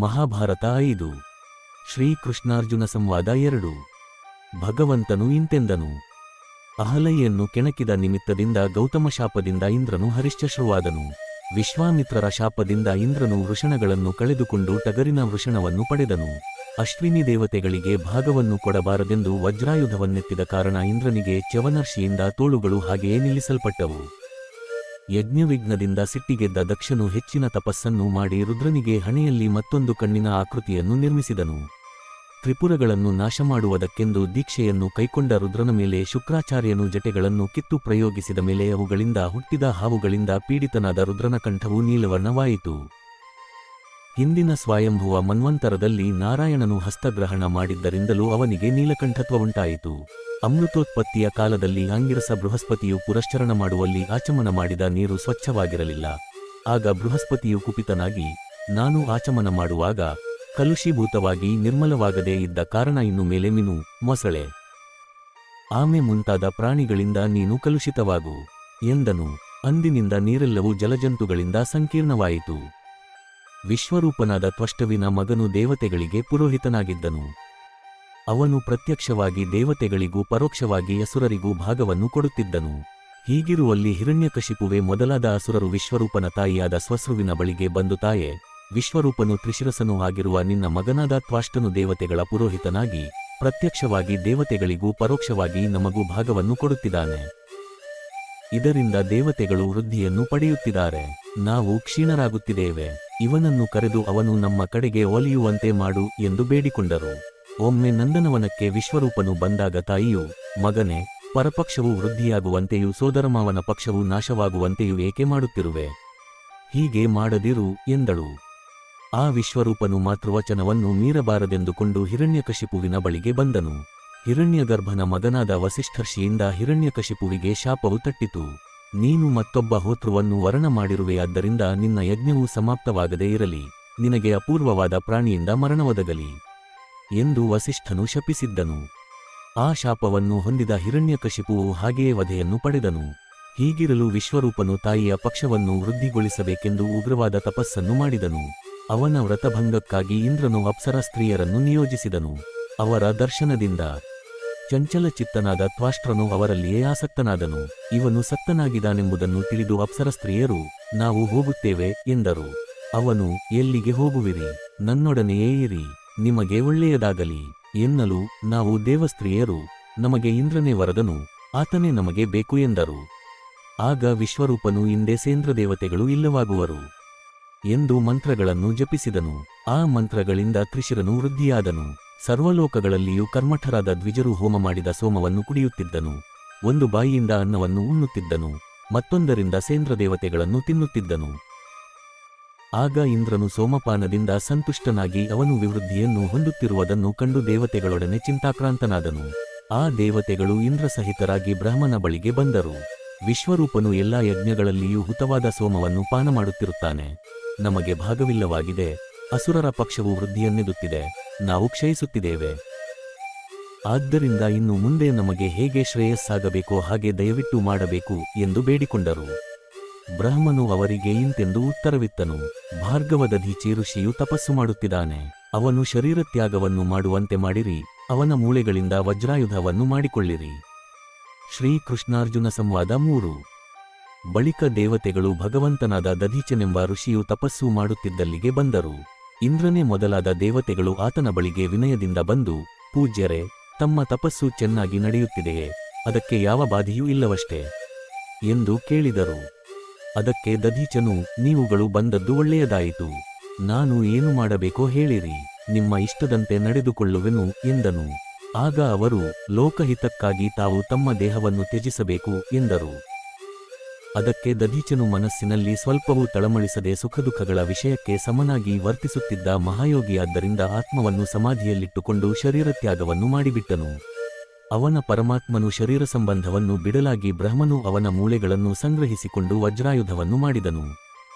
ಮಹಾಭಾರತ 5 ಶ್ರೀಕೃಷ್ಣಾರ್ಜುನ ಸಂವಾದ 2 ಭಗವಂತನು ಇಂತೆಂದನು. ಅಹಲೈಯನ್ನು ಕೆಣಕಿದ ನಿಮಿತ್ತದಿಂದ ಗೌತಮ ಶಾಪದಿಂದ ಇಂದ್ರನು ಹರಿಶ್ಚಶ್ರುವಾದನು. ವಿಶ್ವಾಮಿತ್ರರ ಶಾಪದಿಂದ ಇಂದ್ರನು ವೃಷಣಗಳನ್ನು ಕಳೆದುಕೊಂಡು ಟಗರಿನ ವೃಷಣವನ್ನು ಪಡೆದನು. ಅಶ್ವಿನಿ ದೇವತೆಗಳಿಗೆ ಭಾಗವನ್ನು ಕೊಡಬಾರದೆಂದು ವಜ್ರಾಯುಧವನ್ನೆತ್ತಿದ ಕಾರಣ ಇಂದ್ರನಿಗೆ ಚ್ಯವನರ್ಷಿಯಿಂದ ತೋಳುಗಳು ಹಾಗೆಯೇ ನಿಲ್ಲಿಸಲ್ಪಟ್ಟವು. ಯಜ್ಞವಿಘ್ನದಿಂದ ಸಿಟ್ಟಿಗೆದ್ದ ದಕ್ಷನು ಹೆಚ್ಚಿನ ತಪಸ್ಸನ್ನು ಮಾಡಿ ರುದ್ರನಿಗೆ ಹಣೆಯಲ್ಲಿ ಮತ್ತೊಂದು ಕಣ್ಣಿನ ಆಕೃತಿಯನ್ನು ನಿರ್ಮಿಸಿದನು. ತ್ರಿಪುರಗಳನ್ನು ನಾಶಮಾಡುವುದಕ್ಕೆಂದು ದೀಕ್ಷೆಯನ್ನು ಕೈಕೊಂಡ ರುದ್ರನ ಮೇಲೆ ಶುಕ್ರಾಚಾರ್ಯನು ಜಟೆಗಳನ್ನು ಕಿತ್ತು ಪ್ರಯೋಗಿಸಿದ ಮೇಲೆ ಅವುಗಳಿಂದ ಹುಟ್ಟಿದ ಹಾವುಗಳಿಂದ ಪೀಡಿತನಾದ ರುದ್ರನ ಕಂಠವು ನೀಲವರ್ಣವಾಯಿತು. ಹಿಂದಿನ ಸ್ವಯಂಭುವ ಮನ್ವಂತರದಲ್ಲಿ ನಾರಾಯಣನು ಹಸ್ತಗ್ರಹಣ ಮಾಡಿದ್ದರಿಂದಲೂ ಅವನಿಗೆ ನೀಲಕಂಠತ್ವವುಂಟಾಯಿತು. ಅಮೃತೋತ್ಪತ್ತಿಯ ಕಾಲದಲ್ಲಿ ಆಂಗಿರಸ ಬೃಹಸ್ಪತಿಯು ಪುರಶ್ಚರಣ ಮಾಡುವಲ್ಲಿ ಆಚಮನ ಮಾಡಿದ ನೀರು ಸ್ವಚ್ಛವಾಗಿರಲಿಲ್ಲ. ಆಗ ಬೃಹಸ್ಪತಿಯು ಕುಪಿತನಾಗಿ, ನಾನು ಆಚಮನ ಮಾಡುವಾಗ ಕಲುಷೀಭೂತವಾಗಿ ನಿರ್ಮಲವಾಗದೇ ಇದ್ದ ಕಾರಣ ಇನ್ನು ಮೇಲೆ ಮೀನು, ಮೊಸಳೆ, ಆಮೆ ಮುಂತಾದ ಪ್ರಾಣಿಗಳಿಂದ ನೀನು ಕಲುಷಿತವಾಗು ಎಂದನು. ಅಂದಿನಿಂದ ನೀರೆಲ್ಲವೂ ಜಲಜಂತುಗಳಿಂದ ಸಂಕೀರ್ಣವಾಯಿತು. ವಿಶ್ವರೂಪನಾದ ತ್ವಷ್ಟವಿನ ಮಗನು ದೇವತೆಗಳಿಗೆ ಪುರೋಹಿತನಾಗಿದ್ದನು. ಅವನು ಪ್ರತ್ಯಕ್ಷವಾಗಿ ದೇವತೆಗಳಿಗೂ ಪರೋಕ್ಷವಾಗಿ ಅಸುರರಿಗೂ ಭಾಗವನ್ನು ಕೊಡುತ್ತಿದ್ದನು. ಹೀಗಿರುವಲ್ಲಿ ಹಿರಣ್ಯಕಶಿಪುವೆ ಮೊದಲಾದ ಅಸುರರು ವಿಶ್ವರೂಪನ ತಾಯಿಯಾದ ಸ್ವಸ್ರುವಿನ ಬಳಿಗೆ ಬಂದು, ತಾಯೆ, ವಿಶ್ವರೂಪನು ತ್ರಿಶಿರಸನೂ ಆಗಿರುವ ನಿನ್ನ ಮಗನಾದ ತ್ವಾಷ್ಟನು ದೇವತೆಗಳ ಪುರೋಹಿತನಾಗಿ ಪ್ರತ್ಯಕ್ಷವಾಗಿ ದೇವತೆಗಳಿಗೂ ಪರೋಕ್ಷವಾಗಿ ನಮಗೂ ಭಾಗವನ್ನು ಕೊಡುತ್ತಿದ್ದಾನೆ. ಇದರಿಂದ ದೇವತೆಗಳು ವೃದ್ಧಿಯನ್ನು ಪಡೆಯುತ್ತಿದ್ದಾರೆ, ನಾವು ಕ್ಷೀಣರಾಗುತ್ತಿದ್ದೇವೆ. ಇವನನ್ನು ಕರೆದು ಅವನು ನಮ್ಮ ಕಡೆಗೆ ಒಲಿಯುವಂತೆ ಮಾಡು ಎಂದು ಬೇಡಿಕೊಂಡರು. ಒಮ್ಮೆ ನಂದನವನಕ್ಕೆ ವಿಶ್ವರೂಪನು ಬಂದಾಗ ತಾಯಿಯು, ಮಗನೇ, ಪರಪಕ್ಷವು ವೃದ್ಧಿಯಾಗುವಂತೆಯೂ ಸೋದರಮಾವನ ಪಕ್ಷವು ನಾಶವಾಗುವಂತೆಯೂ ಏಕೆ ಮಾಡುತ್ತಿರುವೆ? ಹೀಗೆ ಮಾಡದಿರು ಎಂದಳು. ಆ ವಿಶ್ವರೂಪನು ಮಾತೃವಚನವನ್ನು ಮೀರಬಾರದೆಂದುಕೊಂಡು ಹಿರಣ್ಯಕಶಿಪುವಿನ ಬಳಿಗೆ ಬಂದನು. ಹಿರಣ್ಯಗರ್ಭನ ಮಗನಾದ ವಸಿಷ್ಠರ್ಷಿಯಿಂದ ಹಿರಣ್ಯಕಶಿಪುವಿಗೆ ಶಾಪವು ತಟ್ಟಿತು. ನೀನು ಮತ್ತೊಬ್ಬ ಹೋತೃವನ್ನು ವರಣ ಮಾಡಿರುವೆಯಾದ್ದರಿಂದ ನಿನ್ನ ಯಜ್ಞವು ಸಮಾಪ್ತವಾಗದೇ ಇರಲಿ, ನಿನಗೆ ಅಪೂರ್ವವಾದ ಪ್ರಾಣಿಯಿಂದ ಮರಣವೊದಗಲಿ ಎಂದು ವಸಿಷ್ಠನು ಶಪಿಸಿದ್ದನು. ಆ ಶಾಪವನ್ನು ಹೊಂದಿದ ಹಿರಣ್ಯಕಶಿಪುವು ಹಾಗೆಯೇ ವಧೆಯನ್ನು ಪಡೆದನು. ಹೀಗಿರಲು ವಿಶ್ವರೂಪನು ತಾಯಿಯ ಪಕ್ಷವನ್ನು ವೃದ್ಧಿಗೊಳಿಸಬೇಕೆಂದು ಉಗ್ರವಾದ ತಪಸ್ಸನ್ನು ಮಾಡಿದನು. ಅವನ ವ್ರತಭಂಗಕ್ಕಾಗಿ ಇಂದ್ರನು ಅಪ್ಸರ ಸ್ತ್ರೀಯರನ್ನು ನಿಯೋಜಿಸಿದನು. ಅವರ ದರ್ಶನದಿಂದ ಚಂಚಲಚಿತ್ತನಾದ ತ್ವಾಷ್ಟ್ರನು ಅವರಲ್ಲಿಯೇ ಆಸಕ್ತನಾದನು. ಇವನು ಸತ್ತನಾಗಿದ್ದಾನೆಂಬುದನ್ನು ತಿಳಿದು ಅಪ್ಸರ ಸ್ತ್ರೀಯರು, ನಾವು ಹೋಗುತ್ತೇವೆ ಎಂದರು. ಅವನು, ಎಲ್ಲಿಗೆ ಹೋಗುವಿರಿ? ನನ್ನೊಡನೆಯೇ ಇರಿ, ನಿಮಗೆ ಒಳ್ಳೆಯದಾಗಲಿ ಎನ್ನಲು, ನಾವು ದೇವಸ್ತ್ರೀಯರು, ನಮಗೆ ಇಂದ್ರನೇ ವರದನು, ಆತನೇ ನಮಗೆ ಬೇಕು ಎಂದರು. ಆಗ ವಿಶ್ವರೂಪನು, ಇಂದೇ ಸೇಂದ್ರದೇವತೆಗಳು ಇಲ್ಲವಾಗುವರು ಎಂದು ಮಂತ್ರಗಳನ್ನು ಜಪಿಸಿದನು. ಆ ಮಂತ್ರಗಳಿಂದ ತ್ರಿಶಿರನು ವೃದ್ಧಿಯಾದನು. ಸರ್ವಲೋಕಗಳಲ್ಲಿಯೂ ಕರ್ಮಠರಾದ ದ್ವಿಜರು ಹೋಮ ಮಾಡಿದ ಸೋಮವನ್ನು ಕುಡಿಯುತ್ತಿದ್ದನು. ಒಂದು ಬಾಯಿಯಿಂದ ಅನ್ನವನ್ನು ಉಣ್ಣುತ್ತಿದ್ದನು, ಮತ್ತೊಂದರಿಂದ ಸೇಂದ್ರದೇವತೆಗಳನ್ನು ತಿನ್ನುತ್ತಿದ್ದನು. ಆಗ ಇಂದ್ರನು ಸೋಮಪಾನದಿಂದ ಸಂತುಷ್ಟನಾಗಿ ಅವನು ವಿವೃದ್ಧಿಯನ್ನು ಹೊಂದುತ್ತಿರುವುದನ್ನು ಕಂಡು ದೇವತೆಗಳೊಡನೆ ಚಿಂತಾಕ್ರಾಂತನಾದನು. ಆ ದೇವತೆಗಳು ಇಂದ್ರಸಹಿತರಾಗಿ ಬ್ರಹ್ಮನ ಬಳಿಗೆ ಬಂದರು. ವಿಶ್ವರೂಪನು ಎಲ್ಲಾ ಯಜ್ಞಗಳಲ್ಲಿಯೂ ಹುತವಾದ ಸೋಮವನ್ನು ಪಾನ ಮಾಡುತ್ತಿರುತ್ತಾನೆ. ನಮಗೆ ಭಾಗವಿಲ್ಲವಾಗಿದೆ, ಅಸುರರ ಪಕ್ಷವು ವೃದ್ಧಿಯನ್ನೆದುತ್ತಿದೆ, ನಾವು ಕ್ಷಯಿಸುತ್ತಿದ್ದೇವೆ. ಆದ್ದರಿಂದ ಇನ್ನು ಮುಂದೆ ನಮಗೆ ಹೇಗೆ ಶ್ರೇಯಸ್ಸಾಗಬೇಕೋ ಹಾಗೆ ದಯವಿಟ್ಟು ಮಾಡಬೇಕು ಎಂದು ಬೇಡಿಕೊಂಡರು. ಬ್ರಹ್ಮನು ಅವರಿಗೆ ಇಂತೆಂದು ಉತ್ತರವಿತ್ತನು. ಭಾರ್ಗವದಧೀಚಿ ಋಷಿಯು ತಪಸ್ಸು ಮಾಡುತ್ತಿದ್ದಾನೆ. ಅವನು ಶರೀರತ್ಯಾಗವನ್ನು ಮಾಡುವಂತೆ ಮಾಡಿರಿ, ಅವನ ಮೂಳೆಗಳಿಂದ ವಜ್ರಾಯುಧವನ್ನು ಮಾಡಿಕೊಳ್ಳಿರಿ. ಶ್ರೀಕೃಷ್ಣಾರ್ಜುನ ಸಂವಾದ 3 ಬಳಿಕ ದೇವತೆಗಳು ಭಗವಂತನಾದ ದಧೀಚನೆಂಬ ಋಷಿಯು ತಪಸ್ಸು ಮಾಡುತ್ತಿದ್ದಲ್ಲಿಗೆ ಬಂದರು. ಇಂದ್ರನೇ ಮೊದಲಾದ ದೇವತೆಗಳು ಆತನ ಬಳಿಗೆ ವಿನಯದಿಂದ ಬಂದು, ಪೂಜ್ಯರೇ, ತಮ್ಮ ತಪಸ್ಸು ಚೆನ್ನಾಗಿ ನಡೆಯುತ್ತಿದೆಯೇ? ಅದಕ್ಕೆ ಯಾವ ಬಾಧೆಯೂ ಇಲ್ಲವಷ್ಟೇ ಎಂದು ಕೇಳಿದರು. ಅದಕ್ಕೆ ದಧೀಚನು, ನೀವುಗಳು ಬಂದದ್ದು ಒಳ್ಳೆಯದಾಯಿತು. ನಾನು ಏನು ಮಾಡಬೇಕೋ ಹೇಳಿರಿ, ನಿಮ್ಮ ಇಷ್ಟದಂತೆ ನಡೆದುಕೊಳ್ಳುವೆನು ಎಂದನು. ಆಗ ಅವರು, ಲೋಕಹಿತಕ್ಕಾಗಿ ತಾವು ತಮ್ಮ ದೇಹವನ್ನು ತ್ಯಜಿಸಬೇಕು ಎಂದರು. ಅದಕ್ಕೆ ದಧೀಚನು ಮನಸ್ಸಿನಲ್ಲಿ ಸ್ವಲ್ಪವೂ ತಳಮಳಿಸದೆ ಸುಖದುಃಖಗಳ ವಿಷಯಕ್ಕೆ ಸಮನಾಗಿ ವರ್ತಿಸುತ್ತಿದ್ದ ಮಹಾಯೋಗಿಯಾದ್ದರಿಂದ ಆತ್ಮವನ್ನು ಸಮಾಧಿಯಲ್ಲಿಟ್ಟುಕೊಂಡು ಶರೀರತ್ಯಾಗವನ್ನು ಮಾಡಿಬಿಟ್ಟನು. ಅವನ ಪರಮಾತ್ಮನು ಶರೀರ ಸಂಬಂಧವನ್ನು ಬಿಡಲಾಗಿ ಬ್ರಹ್ಮನು ಅವನ ಮೂಳೆಗಳನ್ನು ಸಂಗ್ರಹಿಸಿಕೊಂಡು ವಜ್ರಾಯುಧವನ್ನು ಮಾಡಿದನು.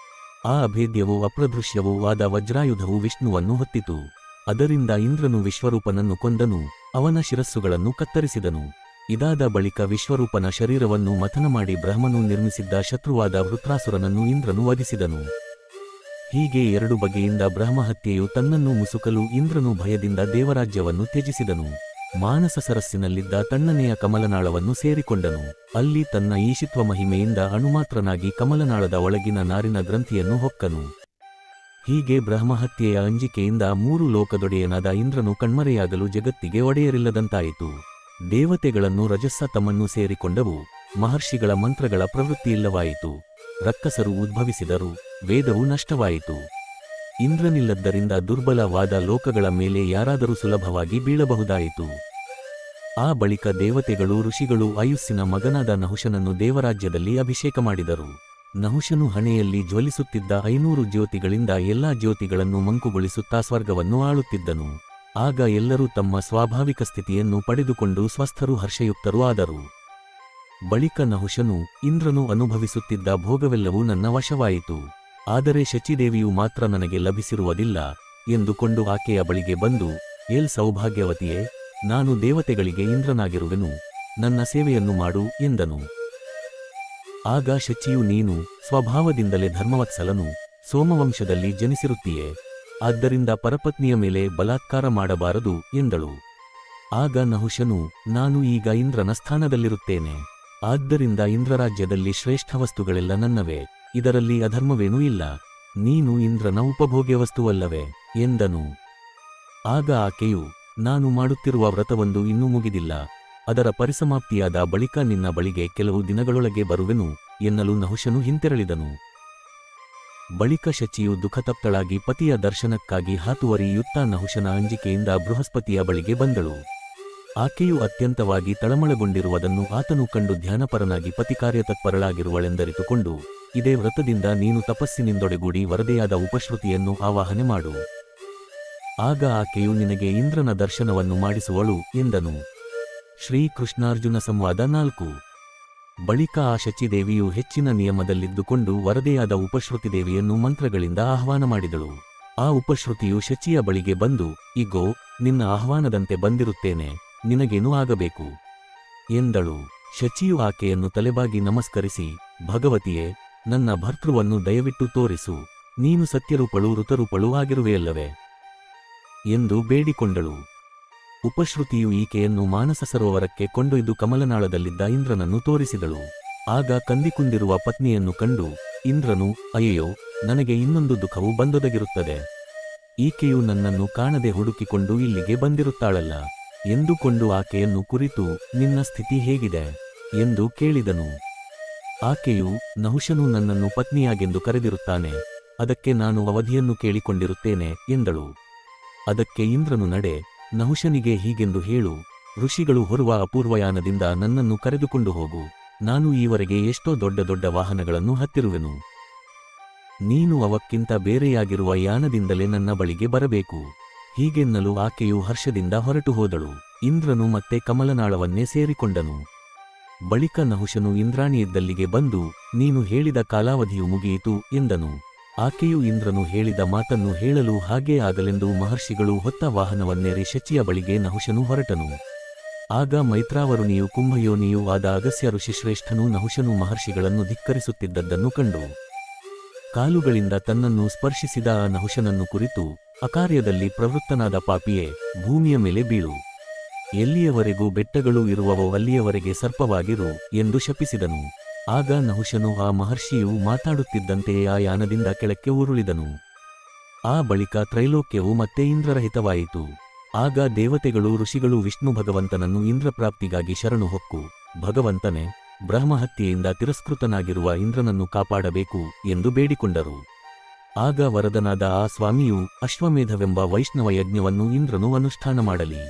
ಆ ಅಭೇದ್ಯವೂ ಅಪ್ರದೃಶ್ಯವೂ ಆದ ವಜ್ರಾಯುಧವು ವಿಷ್ಣುವನ್ನು ಹೊತ್ತಿತು. ಅದರಿಂದ ಇಂದ್ರನು ವಿಶ್ವರೂಪನನ್ನು ಕೊಂದನು, ಅವನ ಶಿರಸ್ಸುಗಳನ್ನು ಕತ್ತರಿಸಿದನು. ಇದಾದ ಬಳಿಕ ವಿಶ್ವರೂಪನ ಶರೀರವನ್ನು ಮಥನ ಮಾಡಿ ಬ್ರಹ್ಮನು ನಿರ್ಮಿಸಿದ್ದ ಶತ್ರುವಾದ ವೃತ್ರಾಸುರನನ್ನು ಇಂದ್ರನು ವಧಿಸಿದನು. ಹೀಗೆ ಎರಡು ಬಗೆಯಿಂದ ಬ್ರಹ್ಮಹತ್ಯೆಯು ತನ್ನನ್ನು ಮುಸುಕಲು ಇಂದ್ರನು ಭಯದಿಂದ ದೇವರಾಜ್ಯವನ್ನು ತ್ಯಜಿಸಿದನು. ಮಾನಸ ಸರಸ್ಸಿನಲ್ಲಿದ್ದ ತಣ್ಣನೆಯ ಕಮಲನಾಳವನ್ನು ಸೇರಿಕೊಂಡನು. ಅಲ್ಲಿ ತನ್ನ ಈಶಿತ್ವ ಮಹಿಮೆಯಿಂದ ಅಣುಮಾತ್ರನಾಗಿ ಕಮಲನಾಳದ ಒಳಗಿನ ನಾರಿನ ಗ್ರಂಥಿಯನ್ನು ಹೊಕ್ಕನು. ಹೀಗೆ ಬ್ರಹ್ಮಹತ್ಯೆಯ ಅಂಜಿಕೆಯಿಂದ 3 ಲೋಕದೊಡೆಯನಾದ ಇಂದ್ರನು ಕಣ್ಮರೆಯಾಗಲು ಜಗತ್ತಿಗೆ ಒಡೆಯರಿಲ್ಲದಂತಾಯಿತು. ದೇವತೆಗಳನ್ನು ರಜಸ್ಸ ತಮ್ಮನ್ನು ಸೇರಿಕೊಂಡವು. ಮಹರ್ಷಿಗಳ ಮಂತ್ರಗಳ ಪ್ರವೃತ್ತಿಯಿಲ್ಲವಾಯಿತು. ರಕ್ಕಸರು ಉದ್ಭವಿಸಿದರು. ವೇದವು ನಷ್ಟವಾಯಿತು. ಇಂದ್ರನಿಲ್ಲದ್ದರಿಂದ ದುರ್ಬಲವಾದ ಲೋಕಗಳ ಮೇಲೆ ಯಾರಾದರೂ ಸುಲಭವಾಗಿ ಬೀಳಬಹುದಾಯಿತು. ಆ ಬಳಿಕ ದೇವತೆಗಳು ಋಷಿಗಳು ಆಯುಸ್ಸಿನ ಮಗನಾದ ನಹುಷನನ್ನು ದೇವರಾಜ್ಯದಲ್ಲಿ ಅಭಿಷೇಕ ಮಾಡಿದರು. ನಹುಷನು ಹಣೆಯಲ್ಲಿ ಜ್ವಲಿಸುತ್ತಿದ್ದ 500 ಜ್ಯೋತಿಗಳಿಂದ ಎಲ್ಲಾ ಜ್ಯೋತಿಗಳನ್ನು ಮಂಕುಗೊಳಿಸುತ್ತಾ ಸ್ವರ್ಗವನ್ನು ಆಳುತ್ತಿದ್ದನು. ಆಗ ಎಲ್ಲರೂ ತಮ್ಮ ಸ್ವಾಭಾವಿಕ ಸ್ಥಿತಿಯನ್ನು ಪಡೆದುಕೊಂಡು ಸ್ವಸ್ಥರೂ ಹರ್ಷಯುಕ್ತರೂ ಆದರು. ಬಳಿಕ ನಹುಷನು, ಇಂದ್ರನು ಅನುಭವಿಸುತ್ತಿದ್ದ ಭೋಗವೆಲ್ಲವೂ ನನ್ನ ವಶವಾಯಿತು. ಆದರೆ ಶಚಿದೇವಿಯು ಮಾತ್ರ ನನಗೆ ಲಭಿಸಿರುವುದಿಲ್ಲ ಎಂದುಕೊಂಡು ಆಕೆಯ ಬಳಿಗೆ ಬಂದು, ಏಲ್ ಸೌಭಾಗ್ಯವತಿಯೇ, ನಾನು ದೇವತೆಗಳಿಗೆ ಇಂದ್ರನಾಗಿರುವೆನು, ನನ್ನ ಸೇವೆಯನ್ನು ಮಾಡು ಎಂದನು. ಆಗ ಶಚಿಯು, ನೀನು ಸ್ವಭಾವದಿಂದಲೇ ಧರ್ಮವತ್ಸಲನು, ಸೋಮವಂಶದಲ್ಲಿ ಜನಿಸಿರುತ್ತೀಯೆ, ಆದ್ದರಿಂದ ಪರಪತ್ನಿಯ ಮೇಲೆ ಬಲಾತ್ಕಾರ ಮಾಡಬಾರದು ಎಂದಳು. ಆಗ ನಹುಷನು, ನಾನು ಈಗ ಇಂದ್ರನ ಸ್ಥಾನದಲ್ಲಿರುತ್ತೇನೆ, ಆದ್ದರಿಂದ ಇಂದ್ರರಾಜ್ಯದಲ್ಲಿ ಶ್ರೇಷ್ಠ ವಸ್ತುಗಳೆಲ್ಲ ನನ್ನವೇ, ಇದರಲ್ಲಿ ಅಧರ್ಮವೇನೂ ಇಲ್ಲ, ನೀನು ಇಂದ್ರನ ಉಪಭೋಗ್ಯ ವಸ್ತುವಲ್ಲವೇ ಎಂದನು. ಆಗ ಆಕೆಯು, ನಾನು ಮಾಡುತ್ತಿರುವ ವ್ರತವೊಂದು ಇನ್ನೂ ಮುಗಿದಿಲ್ಲ, ಅದರ ಪರಿಸಮಾಪ್ತಿಯಾದ ಬಳಿಕ ನಿನ್ನ ಬಳಿಗೆ ಕೆಲವು ದಿನಗಳೊಳಗೆ ಬರುವೆನು ಎನ್ನಲು ನಹುಷನು ಹಿಂತೆರಳಿದನು. ಬಳಿಕ ಶಚಿಯು ದುಃಖತಪ್ತಳಾಗಿ ಪತಿಯ ದರ್ಶನಕ್ಕಾಗಿ ಹಾತುವರಿಯುತ್ತಾ ನಹುಷನ ಅಂಜಿಕೆಯಿಂದ ಬೃಹಸ್ಪತಿಯ ಬಳಿಗೆ ಬಂದಳು. ಆಕೆಯು ಅತ್ಯಂತವಾಗಿ ತಳಮಳಗೊಂಡಿರುವುದನ್ನು ಆತನು ಕಂಡು ಧ್ಯಾನಪರನಾಗಿ ಪತಿಕಾರ್ಯತತ್ಪರಳಾಗಿರುವಳೆಂದರಿತುಕೊಂಡು, ಇದೇ ವ್ರತದಿಂದ ನೀನು ತಪಸ್ಸಿನಿಂದೊಡೆಗೂಡಿ ವರದೆಯಾದ ಉಪಶ್ರುತಿಯನ್ನು ಆವಾಹನೆ ಮಾಡು. ಆಗ ಆಕೆಯು ನಿನಗೆ ಇಂದ್ರನ ದರ್ಶನವನ್ನು ಮಾಡಿಸುವಳು ಎಂದನು. ಶ್ರೀಕೃಷ್ಣಾರ್ಜುನ ಸಂವಾದ 4. ಬಳಿಕ ಆ ಶಚಿದೇವಿಯು ಹೆಚ್ಚಿನ ನಿಯಮದಲ್ಲಿದ್ದುಕೊಂಡು ವರದೆಯಾದ ಉಪಶ್ರುತಿದೇವಿಯನ್ನು ಮಂತ್ರಗಳಿಂದ ಆಹ್ವಾನ ಮಾಡಿದಳು. ಆ ಉಪಶ್ರುತಿಯು ಶಚಿಯ ಬಳಿಗೆ ಬಂದು, ಇಗೋ, ನಿನ್ನ ಆಹ್ವಾನದಂತೆ ಬಂದಿರುತ್ತೇನೆ, ನಿನಗೇನು ಆಗಬೇಕು ಎಂದಳು. ಶಚಿಯು ಆಕೆಯನ್ನು ತಲೆಬಾಗಿ ನಮಸ್ಕರಿಸಿ, ಭಗವತಿಯೇ, ನನ್ನ ಭರ್ತೃವನ್ನು ದಯವಿಟ್ಟು ತೋರಿಸು, ನೀನು ಸತ್ಯರೂಪಳೂ ಋತರೂಪಳೂ ಆಗಿರುವೆಯಲ್ಲವೇ ಎಂದು ಬೇಡಿಕೊಂಡಳು. ಉಪಶ್ರುತಿಯು ಈಕೆಯನ್ನು ಮಾನಸ ಸರೋವರಕ್ಕೆ ಕೊಂಡೊಯ್ದು ಕಮಲನಾಳದಲ್ಲಿದ್ದ ಇಂದ್ರನನ್ನು ತೋರಿಸಿದಳು. ಆಗ ಕಂದಿಕುಂದಿರುವ ಪತ್ನಿಯನ್ನು ಕಂಡು ಇಂದ್ರನು, ಅಯ್ಯೋ, ನನಗೆ ಇನ್ನೊಂದು ದುಃಖವು ಬಂದೊದಗಿರುತ್ತದೆ, ಈಕೆಯು ನನ್ನನ್ನು ಕಾಣದೆ ಹುಡುಕಿಕೊಂಡು ಇಲ್ಲಿಗೆ ಬಂದಿರುತ್ತಾಳಲ್ಲ ಎಂದುಕೊಂಡು ಆಕೆಯನ್ನು ಕುರಿತು, ನಿನ್ನ ಸ್ಥಿತಿ ಹೇಗಿದೆ ಎಂದು ಕೇಳಿದನು. ಆಕೆಯು, ನಹುಷನು ನನ್ನನ್ನು ಪತ್ನಿಯಾಗೆಂದು ಕರೆದಿರುತ್ತಾನೆ, ಅದಕ್ಕೆ ನಾನು ಅವಧಿಯನ್ನು ಕೇಳಿಕೊಂಡಿರುತ್ತೇನೆ ಎಂದಳು. ಅದಕ್ಕೆ ಇಂದ್ರನು, ನಡೆ, ನಹುಷನಿಗೆ ಹೀಗೆಂದು ಹೇಳು, ಋಷಿಗಳು ಹೊರುವ ಅಪೂರ್ವಯಾನದಿಂದ ನನ್ನನ್ನು ಕರೆದುಕೊಂಡು ಹೋಗು, ನಾನು ಈವರೆಗೆ ಎಷ್ಟೋ ದೊಡ್ಡ ದೊಡ್ಡ ವಾಹನಗಳನ್ನು ಹತ್ತಿರುವೆನು, ನೀನು ಅವಕ್ಕಿಂತ ಬೇರೆಯಾಗಿರುವ ಯಾನದಿಂದಲೇ ನನ್ನ ಬಳಿಗೆ ಬರಬೇಕು. ಹೀಗೆನ್ನಲು ಆಕೆಯು ಹರ್ಷದಿಂದ ಹೊರಟು ಹೋದಳು. ಇಂದ್ರನು ಮತ್ತೆ ಕಮಲನಾಳವನ್ನೇ ಸೇರಿಕೊಂಡನು. ಬಳಿಕ ನಹುಷನು ಇಂದ್ರಾಣಿಯಿದ್ದಲ್ಲಿಗೆ ಬಂದು, ನೀನು ಹೇಳಿದ ಕಾಲಾವಧಿಯು ಮುಗಿಯಿತು ಎಂದನು. ಆಕೆಯು ಇಂದ್ರನು ಹೇಳಿದ ಮಾತನ್ನು ಹೇಳಲು ಹಾಗೇ ಆಗಲೆಂದು ಮಹರ್ಷಿಗಳು ಹೊತ್ತ ವಾಹನವನ್ನೇರಿ ಶಚಿಯ ಬಳಿಗೆ ನಹುಷನು ಹೊರಟನು. ಆಗ ಮೈತ್ರಾವರುಣಿಯೂ ಕುಂಭಯೋನಿಯೂ ಆದ ಅಗಸ್ಯ ಋಷಿಶ್ರೇಷ್ಠನೂ ನಹುಷನು ಮಹರ್ಷಿಗಳನ್ನು ಧಿಕ್ಕರಿಸುತ್ತಿದ್ದದ್ದನ್ನು ಕಂಡು ಕಾಲುಗಳಿಂದ ತನ್ನನ್ನು ಸ್ಪರ್ಶಿಸಿದ ಆ ನಹುಷನನ್ನು ಕುರಿತು, ಅಕಾರ್ಯದಲ್ಲಿ ಪ್ರವೃತ್ತನಾದ ಪಾಪಿಯೇ, ಭೂಮಿಯ ಮೇಲೆ ಬೀಳು, ಎಲ್ಲಿಯವರೆಗೂ ಬೆಟ್ಟಗಳು ಇರುವವೋ ಅಲ್ಲಿಯವರೆಗೆ ಸರ್ಪವಾಗಿರು ಎಂದು ಶಪಿಸಿದನು. ಆಗ ನಹುಷನು ಆ ಮಹರ್ಷಿಯು ಮಾತಾಡುತ್ತಿದ್ದಂತೆಯೇ ಆ ಯಾನದಿಂದ ಕೆಳಕ್ಕೆ ಉರುಳಿದನು. ಆ ಬಳಿಕ ತ್ರೈಲೋಕ್ಯವು ಮತ್ತೆ ಇಂದ್ರರಹಿತವಾಯಿತು. ಆಗ ದೇವತೆಗಳು ಋಷಿಗಳು ವಿಷ್ಣು ಭಗವಂತನನ್ನು ಇಂದ್ರಪ್ರಾಪ್ತಿಗಾಗಿ ಶರಣು ಹೊಕ್ಕು, ಭಗವಂತನೇ, ಬ್ರಹ್ಮಹತ್ಯೆಯಿಂದ ತಿರಸ್ಕೃತನಾಗಿರುವ ಇಂದ್ರನನ್ನು ಕಾಪಾಡಬೇಕು ಎಂದು ಬೇಡಿಕೊಂಡರು. ಆಗ ವರದನಾದ ಆ ಸ್ವಾಮಿಯು ಅಶ್ವಮೇಧವೆಂಬ ವೈಷ್ಣವ ಯಜ್ಞವನ್ನು ಇಂದ್ರನು ಅನುಷ್ಠಾನ ಮಾಡಲಿ,